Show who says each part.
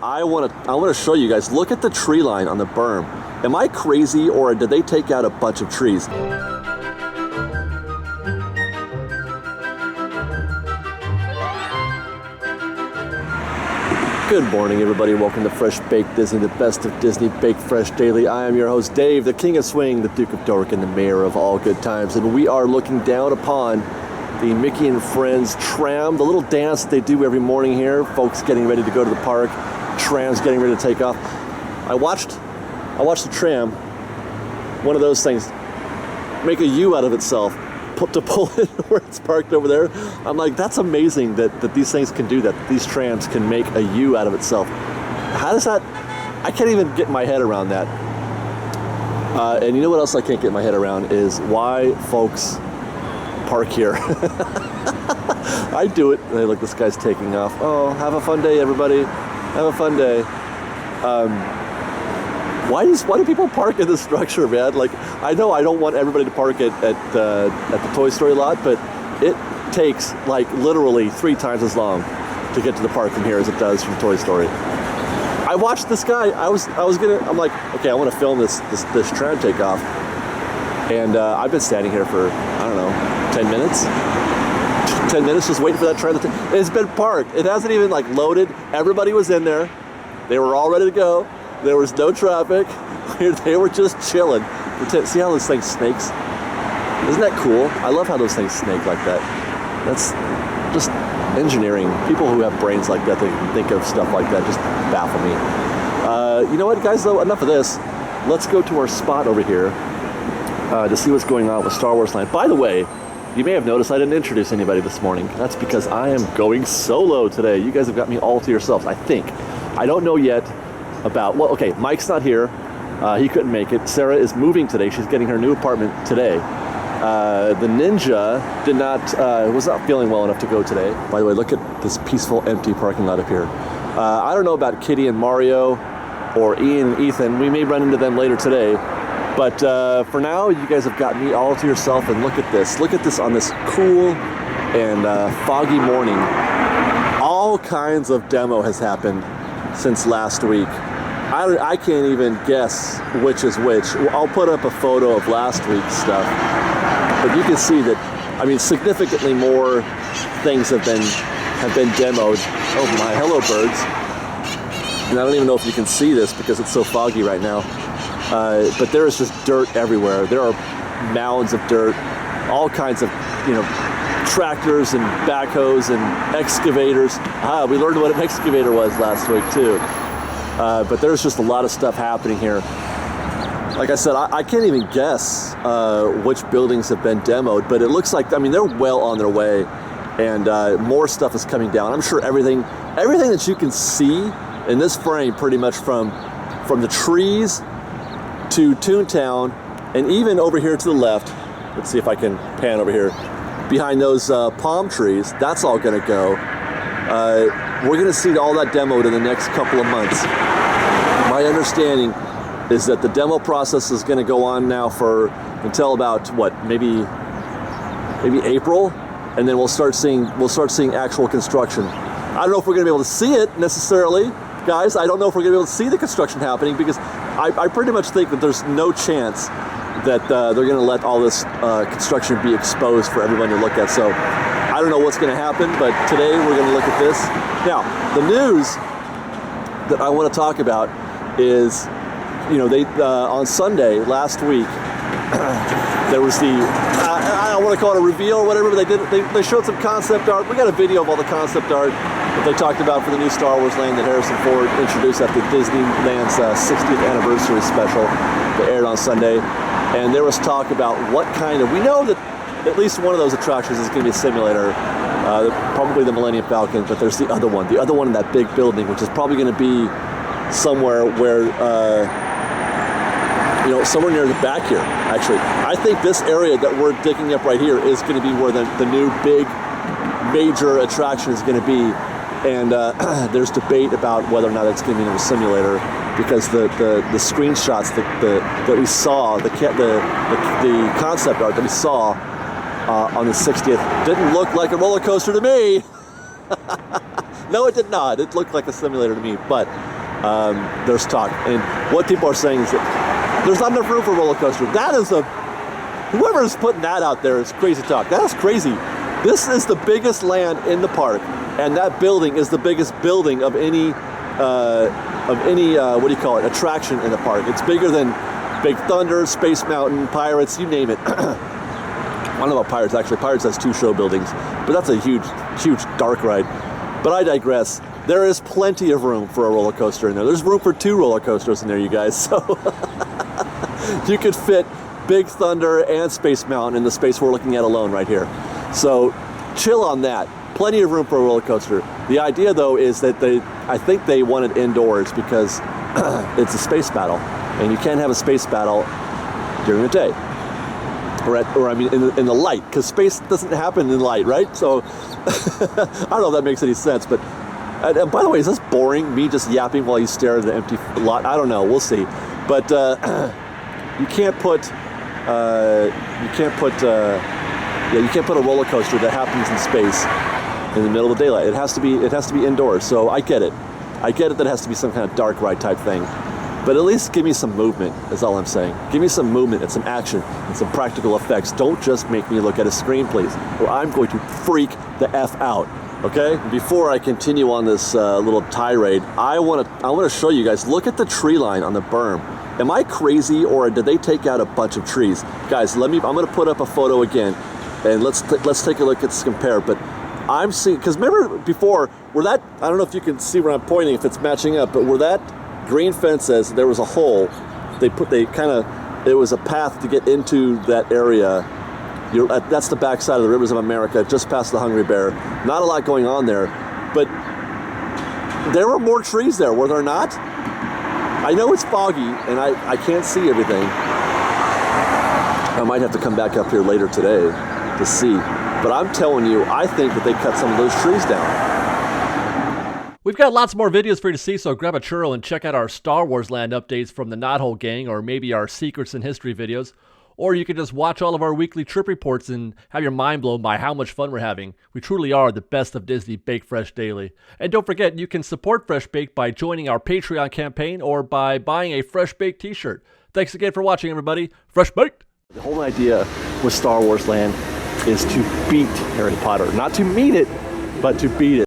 Speaker 1: I want to show you guys. Look at the tree line on the berm. Am I crazy, or did they take out a bunch of trees? Good morning, everybody. Welcome to Fresh Baked Disney, the best of Disney baked fresh daily. I am your host, Dave, the King of Swing, the Duke of Dork, and the Mayor of all good times. And we are looking down upon the Mickey and Friends tram, the little dance that they do every morning here. Folks getting ready to go to the park, trams getting ready to take off. I watched the tram, one of those things, make a U out of itself, to pull it where it's parked over there. I'm like, that's amazing that these things can do that. These trams can make a U out of itself. How does that? I can't even get my head around that. And you know what else I can't get my head around is why folks park here. I do it. Hey, look, this guy's taking off. Oh, have a fun day, everybody. Have a fun day. Why do people park in this structure, man? Like, I know I don't want everybody to park at the Toy Story lot, but it takes like literally 3 times as long to get to the park from here as it does from Toy Story. I watched this guy. I'm like, okay, I want to film this tram take off, and I've been standing here for, I don't know, 10 minutes. 10 minutes just waiting for that tram to it's been parked. It hasn't even like loaded. Everybody was in there. They were all ready to go. There was no traffic. They were just chilling. See how those things snakes? Isn't that cool? I love how those things snake like that. That's just engineering. People who have brains like that, they can think of stuff like that, just baffle me. You know what, guys, though? Enough of this. Let's go to our spot over here to see what's going on with Star Wars Land. By the way, you may have noticed I didn't introduce anybody this morning. That's because I am going solo today. You guys have got me all to yourselves, I think. I don't know yet about, well, okay, Mike's not here. He couldn't make it. Sarah is moving today. She's getting her new apartment today. The Ninja was not feeling well enough to go today. By the way, look at this peaceful, empty parking lot up here. I don't know about Kitty and Mario or Ian and Ethan. We may run into them later today. But for now, you guys have got me all to yourself, and look at this. Look at this on this cool and foggy morning. All kinds of demo has happened since last week. I can't even guess which is which. I'll put up a photo of last week's stuff, but you can see that, I mean, significantly more things have been demoed. Oh my, hello birds. And I don't even know if you can see this because it's so foggy right now. But there is just dirt everywhere. There are mounds of dirt, all kinds of, tractors and backhoes and excavators. We learned what an excavator was last week too. But there's just a lot of stuff happening here. Like I said, I can't even guess which buildings have been demoed, but it looks like, I mean, they're well on their way, and more stuff is coming down. I'm sure everything that you can see in this frame, pretty much from the trees to Toontown, and even over here to the left. Let's see if I can pan over here. Behind those palm trees, that's all gonna go. We're gonna see all that demoed in the next couple of months. My understanding is that the demo process is gonna go on now until about maybe April, and then we'll start seeing actual construction. I don't know if we're gonna be able to see it necessarily, guys. I don't know if we're gonna be able to see the construction happening, because I pretty much think that there's no chance that they're going to let all this construction be exposed for everyone to look at. So I don't know what's going to happen, but today we're going to look at this. Now, the news that I want to talk about is, they on Sunday last week, there was I don't want to call it a reveal or whatever, but they showed some concept art. We got a video of all the concept art that they talked about for the new Star Wars Land that Harrison Ford introduced at the Disneyland's 60th anniversary special that aired on Sunday. And there was talk about we know that at least one of those attractions is going to be a simulator, probably the Millennium Falcon, but there's the other one in that big building, which is probably going to be somewhere where, somewhere near the back here, actually. I think this area that we're digging up right here is going to be where the new big major attraction is going to be. And there's debate about whether or not it's going to be in a simulator, because the screenshots that we saw, the concept art that we saw on the 60th didn't look like a roller coaster to me. No, it did not. It looked like a simulator to me. But there's talk. And what people are saying is that there's not enough room for a roller coaster. That is whoever's putting that out there is crazy talk. That's crazy. This is the biggest land in the park, and that building is the biggest building of any what do you call it, attraction in the park. It's bigger than Big Thunder, Space Mountain, Pirates, you name it. I don't know about Pirates, actually. Pirates has 2 show buildings, but that's a huge, huge dark ride. But I digress. There is plenty of room for a roller coaster in there. There's room for 2 roller coasters in there, you guys. So you could fit Big Thunder and Space Mountain in the space we're looking at alone right here. So chill on that. Plenty of room for a roller coaster. The idea, though, is that I think they want it indoors because it's a space battle, and you can't have a space battle during the day. Or I mean, in the light, because space doesn't happen in light, right? So I don't know if that makes any sense. But and by the way, is this boring? Me just yapping while you stare at the empty lot? I don't know. We'll see. But you can't put a roller coaster that happens in space in the middle of the daylight. It has to be indoors. So I get it. I get it that it has to be some kind of dark ride type thing. But at least give me some movement, is all I'm saying. Give me some movement and some action and some practical effects. Don't just make me look at a screen, please, or I'm going to freak the F out, okay? Before I continue on this little tirade, I want to show you guys, look at the tree line on the berm. Am I crazy, or did they take out a bunch of trees? Guys, I'm going to put up a photo again, and let's take a look at this compare. But I'm seeing, because remember before, where that, I don't know if you can see where I'm pointing, if it's matching up, but where that green fence says there was a hole, it was a path to get into that area. That's the backside of the Rivers of America, just past the Hungry Bear. Not a lot going on there, but there were more trees there, were there not? I know it's foggy and I can't see everything. I might have to come back up here later today to see, but I'm telling you, I think that they cut some of those trees down.
Speaker 2: We've got lots more videos for you to see, so grab a churro and check out our Star Wars Land updates from the Knothole Gang, or maybe our Secrets in History videos. Or you can just watch all of our weekly trip reports and have your mind blown by how much fun we're having. We truly are the best of Disney Bake Fresh Daily. And don't forget, you can support Fresh Baked by joining our Patreon campaign or by buying a Fresh Baked t-shirt. Thanks again for watching, everybody. Fresh Baked!
Speaker 1: The whole idea with Star Wars Land is to beat Harry Potter. Not to meet it, but to beat it.